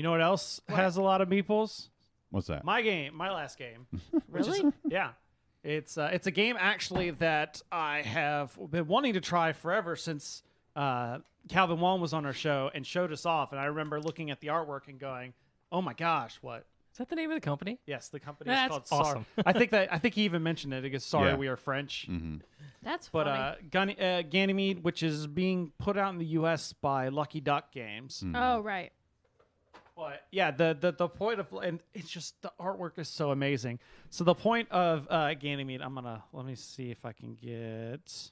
You know what else has a lot of meeples? What's that? My last game. Really? Yeah. It's a game actually that I have been wanting to try forever since Calvin Wong was on our show and showed us off. And I remember looking at the artwork and going, "Oh my gosh, what?" Is that the name of the company? Yes, the company is That's called awesome. Sorry. I think he even mentioned it. Because Sorry, Yeah. we are French. Mm-hmm. That's But funny. Ganymede, which is being put out in the U.S. by Lucky Duck Games. Oh, right. But yeah, the point of, and it's just the artwork is so amazing. So the point of Ganymede, let me see if I can get.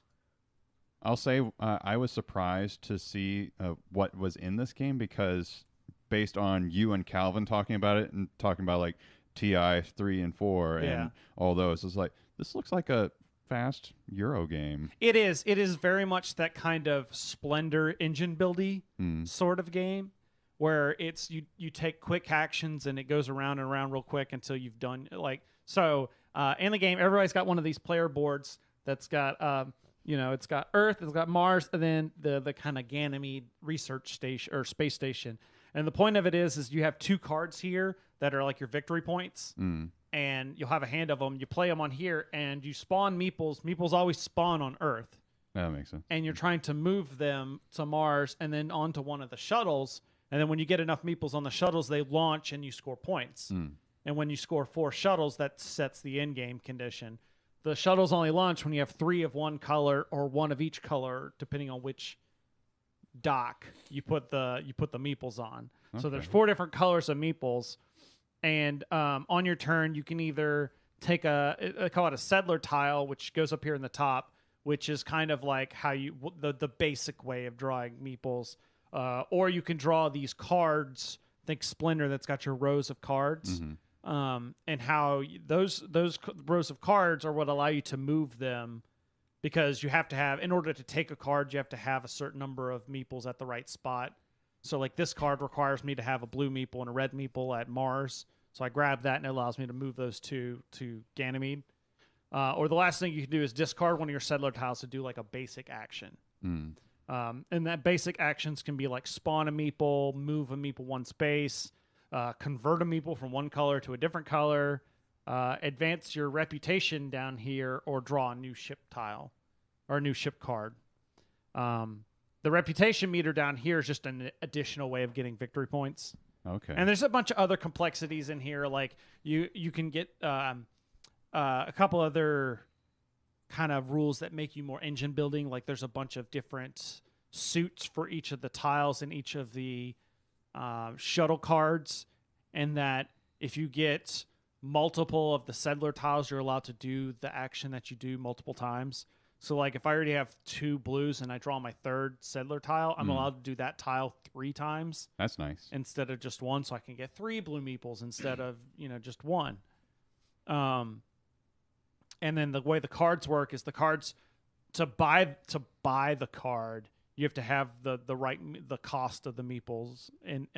I'll say I was surprised to see what was in this game because based on you and Calvin talking about it and talking about like TI 3 and 4 and all those, it's like this looks like a fast Euro game. It is very much that kind of Splendor engine buildy sort of game where it's you take quick actions and it goes around and around real quick until you've done like so. In the game, everybody's got one of these player boards that's got it's got Earth, it's got Mars, and then the kind of Ganymede research station or space station. And the point of it is you have 2 cards here that are like your victory points, and you'll have a hand of them. You play them on here, and you spawn meeples. Meeples always spawn on Earth, That makes sense. and you're trying to move them to Mars and then onto one of the shuttles. And then when you get enough meeples on the shuttles, they launch and you score points. And when you score 4 shuttles, that sets the end game condition. The shuttles only launch when you have 3 of one color or 1 of each color, depending on which dock you put the meeples on. So Okay. there's 4 different colors of meeples, and on your turn you can either take I call it a settler tile, which goes up here in the top, which is kind of like how the basic way of drawing meeples, or you can draw these cards. Think Splendor, that's got your rows of cards. And how those rows of cards are what allow you to move them, because you have to have, in order to take a card, you have to have a certain number of meeples at the right spot. So like this card requires me to have a blue meeple and a red meeple at Mars. So I grab that and it allows me to move those two to Ganymede. Or the last thing you can do is discard one of your settler tiles to do like a basic action. And that basic actions can be like spawn a meeple, move a meeple 1 space, convert a meeple from one color to a different color, advance your reputation down here, or draw a new ship tile or a new ship card. The reputation meter down here is just an additional way of getting victory points. Okay. And there's a bunch of other complexities in here. Like you can get a couple other kind of rules that make you more engine building. Like there's a bunch of different suits for each of the tiles and each of the shuttle cards, and that if you get multiple of the settler tiles, you're allowed to do the action that you do multiple times. So like if I already have 2 blues and I draw my 3rd settler tile, I'm allowed to do that tile 3 times. That's nice. Instead of just 1, so I can get 3 blue meeples instead of, just 1. And then the way the cards work is the cards to buy the card, you have to have the cost of the meeples, and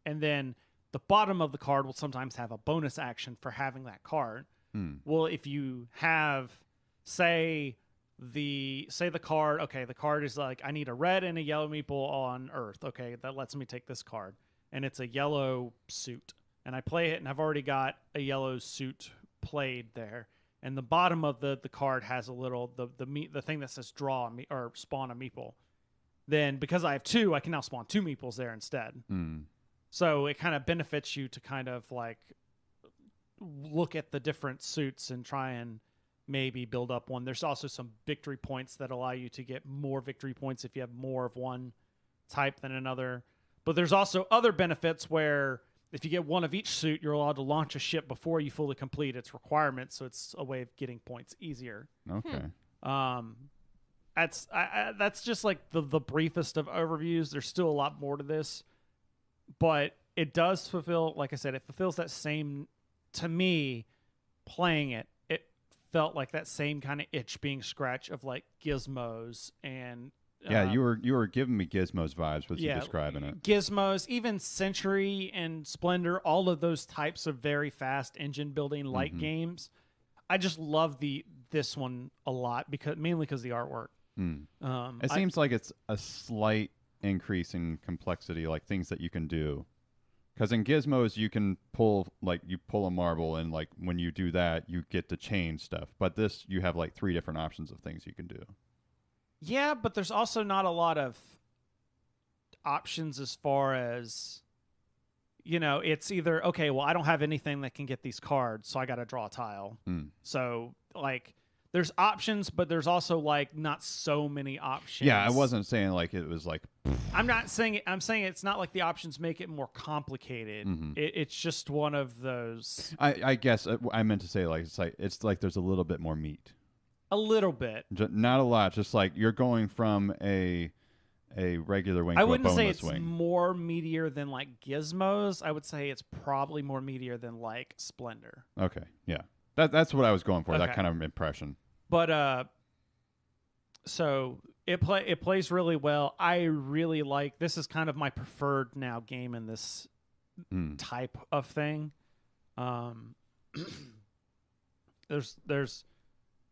then the bottom of the card will sometimes have a bonus action for having that card. Well, if you have say the card, okay, the card is like, I need a red and a yellow meeple on Earth. Okay, that lets me take this card, and it's a yellow suit, and I play it, and I've already got a yellow suit played there. And the bottom of the card has a little the thing that says draw or spawn a meeple. Then because I have 2, I can now spawn 2 meeples there instead. So it kind of benefits you to kind of like look at the different suits and try and maybe build up one. There's also some victory points that allow you to get more victory points if you have more of one type than another. But there's also other benefits where if you get 1 of each suit, you're allowed to launch a ship before you fully complete its requirements. So it's a way of getting points easier. Okay. That's just like the briefest of overviews. There's still a lot more to this, but it does fulfill, like I said, it fulfills that same, to me, playing it felt like that same kind of itch being scratched of like gizmos and yeah, you were giving me Gizmos vibes with you describing it. Gizmos, even Century and Splendor, all of those types of very fast engine building light games. I just love this one a lot mainly because of the artwork. It seems like it's a slight increase in complexity, like things that you can do. Because in Gizmos, you can pull a marble, and like when you do that, you get to change stuff. But this, you have like 3 different options of things you can do. Yeah, but there's also not a lot of options as far as, it's either, okay, well, I don't have anything that can get these cards, so I got to draw a tile. So, like, there's options, but there's also, like, not so many options. Yeah, I wasn't saying like it was like... I'm not saying it. I'm saying it's not like the options make it more complicated. It's just one of those... I guess I meant to say, like, it's like there's a little bit more meat. A little bit. Not a lot, just like you're going from a regular wing to a boneless wing. I wouldn't say it's more meatier than like Gizmos. I would say it's probably more meatier than like Splendor. Okay, yeah. That's what I was going for, Okay. that kind of impression. But so it plays really well. I really like, this is kind of my preferred now game in this type of thing.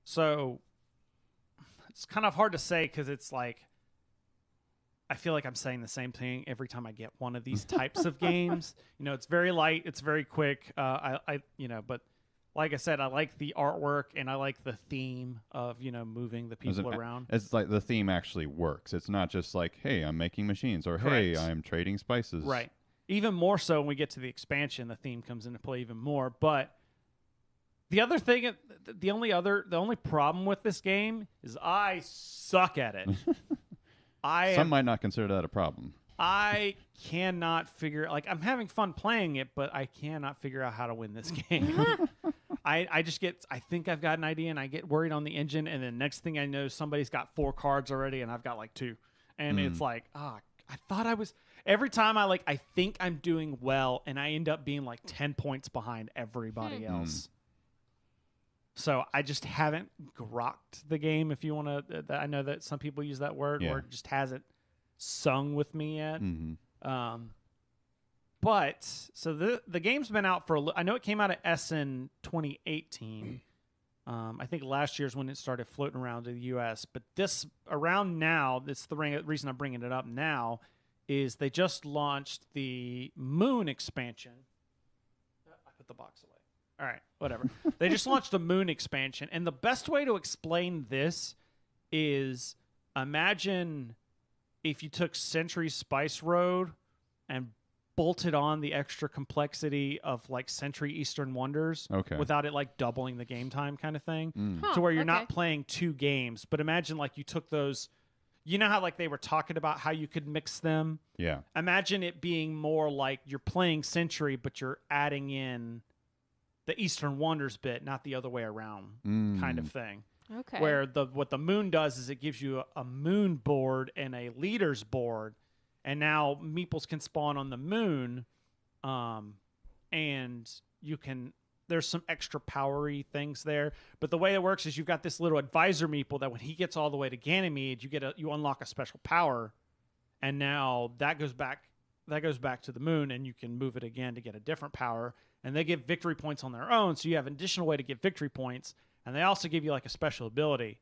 So it's kind of hard to say because it's like, I feel like I'm saying the same thing every time I get one of these types of games. It's very light, it's very quick. But like I said, I like the artwork and I like the theme of, moving the people around. It's like the theme actually works. It's not just like, hey, I'm making machines, or Correct. Hey, I'm trading spices. Right. Even more so when we get to the expansion, the theme comes into play even more. But the other thing, the only problem with this game is I suck at it. Some might not consider that a problem. I cannot figure, like, I'm having fun playing it, but I cannot figure out how to win this game. I think I've got an idea, and I get worried on the engine, and then next thing I know, somebody's got 4 cards already, and I've got like 2. And it's like, I thought I was, every time I think I'm doing well, and I end up being like 10 points behind everybody else. So I just haven't grokked the game, if you want to. I know that some people use that word, or it just hasn't sung with me yet. But so the game's been out for I know it came out at Essen 2018. I think last year's when it started floating around in the U.S. But this around now, it's the reason I'm bringing it up now, is they just launched the Moon expansion. I put the box away. All right, whatever. They just launched the Moon expansion, and the best way to explain this is imagine if you took Century Spice Road and bolted on the extra complexity of like Century Eastern Wonders without it like doubling the game time kind of thing, to where you're not playing 2 games. But imagine like you took those, how like they were talking about how you could mix them? Yeah. Imagine it being more like you're playing Century, but you're adding in the Eastern Wonders bit, not the other way around kind of thing. Okay. Where what the Moon does is it gives you a Moon board and a Leaders board, and now meeples can spawn on the Moon, and you can. There's some extra powery things there, but the way it works is you've got this little advisor meeple that when he gets all the way to Ganymede, you unlock a special power, and now that goes back to the Moon, and you can move it again to get a different power. And they give victory points on their own, so you have an additional way to get victory points. And they also give you like a special ability.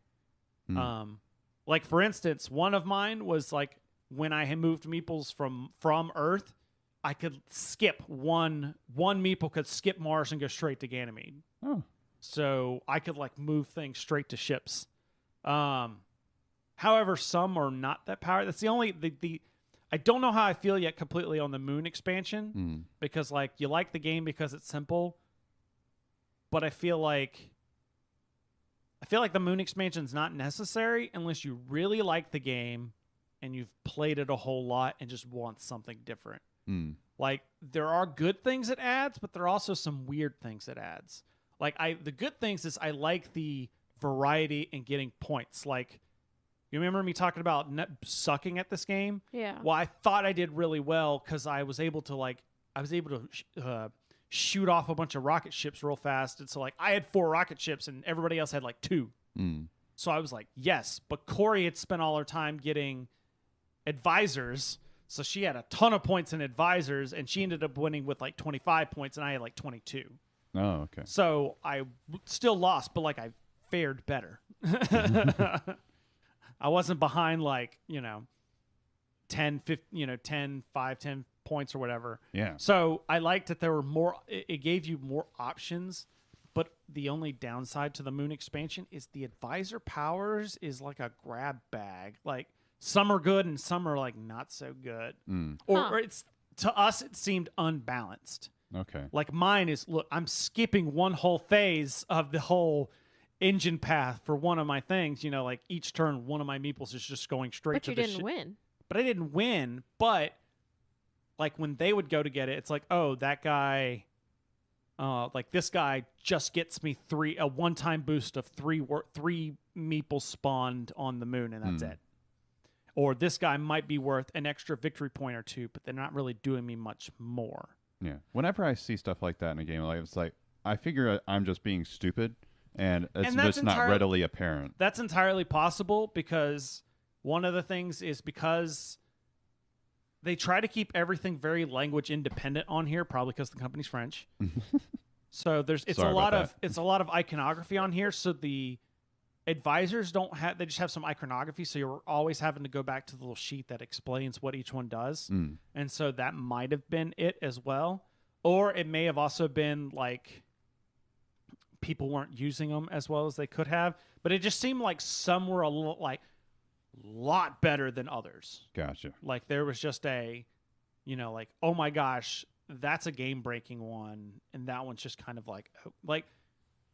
Like for instance, one of mine was like when I had moved meeples from Earth, I could skip one meeple could skip Mars and go straight to Ganymede. Oh, so I could like move things straight to ships. However, some are not that powerful. That's the only I don't know how I feel yet completely on the Moon expansion because like you like the game because it's simple, but I feel like the Moon expansion is not necessary unless you really like the game and you've played it a whole lot and just want something different. Like there are good things it adds, but there are also some weird things it adds. Like the good things is I like the variety in getting points. Like, you remember me talking about sucking at this game? Yeah. Well, I thought I did really well because I was able to shoot off a bunch of rocket ships real fast. And so like I had 4 rocket ships and everybody else had like 2. So I was like, yes. But Corey had spent all her time getting advisors. So she had a ton of points in advisors and she ended up winning with like 25 points and I had like 22. Oh, okay. So I still lost, but like I fared better. I wasn't behind like, 10, 5, 10 points or whatever. Yeah. So I liked that there were more. It gave you more options, but the only downside to the Moon expansion is the advisor powers is like a grab bag. Like some are good and some are like not so good, or it's to us it seemed unbalanced. Okay. Like mine is, look, I'm skipping one whole phase of the whole engine path for one of my things. You know, like each turn, one of my meeples is just going straight But to you the didn't win. But I didn't win. But like when they would go to get it, it's like, oh, that guy, like this guy just gets me a one-time boost of three meeples spawned on the moon, and that's it. Or this guy might be worth an extra victory point or two, but they're not really doing me much more. Yeah. Whenever I see stuff like that in a game, like it's like I figure I'm just being stupid, and it's just not readily apparent. That's entirely possible because one of the things is because they try to keep everything very language independent on here, probably because the company's French. So it's a lot of iconography on here. So the advisors they just have some iconography. So you're always having to go back to the little sheet that explains what each one does. And so that might have been it as well. Or it may have also been like people weren't using them as well as they could have. But it just seemed like some were a lot better than others. Gotcha. Like there was just like, oh my gosh, that's a game breaking one, and that one's just kind of like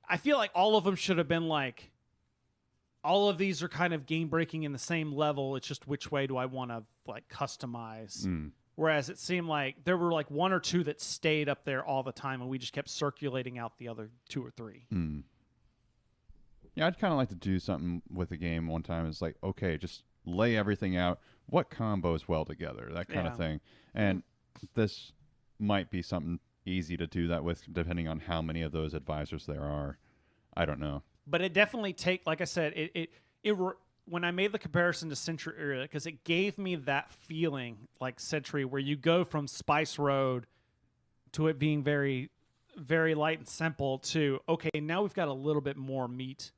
I feel like all of them should have been like, all of these are kind of game breaking in the same level. It's just which way do I want to like customize. Whereas it seemed like there were like one or two that stayed up there all the time, and we just kept circulating out the other two or three. Yeah, I'd kind of like to do something with the game one time. It's like, okay, just lay everything out. What combos well together? That kind of thing. And this might be something easy to do that with, depending on how many of those advisors there are. I don't know. But it definitely like I said, when I made the comparison to Century earlier, because it gave me that feeling like Century, where you go from Spice Road to it being very, very light and simple to, okay, now we've got a little bit more meat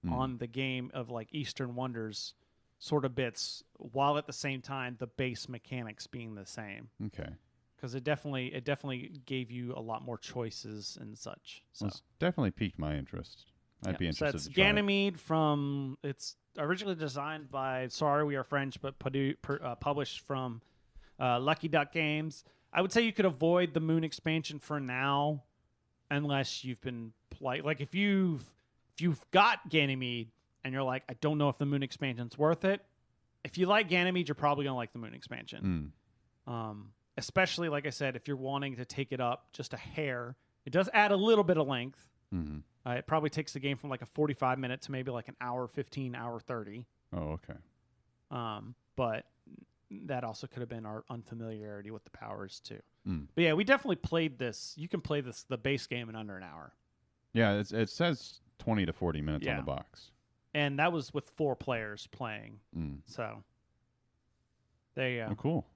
on the game of like Eastern Wonders sort of bits, while at the same time the base mechanics being the same. Okay. Because it definitely gave you a lot more choices and such. So well, it's definitely piqued my interest. I'd be interested. So that's to try Ganymede it's originally designed by Sorry We Are French, but published from Lucky Duck Games. I would say you could avoid the Moon expansion for now, unless you've been like if you've got Ganymede and you're like, I don't know if the Moon expansion's worth it. If you like Ganymede, you're probably gonna like the Moon expansion. Especially like I said, if you're wanting to take it up just a hair, it does add a little bit of length. It probably takes the game from like a 45 minute to maybe like an hour 15, hour 30. Oh, okay. But that also could have been our unfamiliarity with the powers too. But yeah, we definitely played this. You can play the base game in under an hour. Yeah, it says 20 to 40 minutes on the box. And that was with 4 players playing. So there you go. Oh, cool.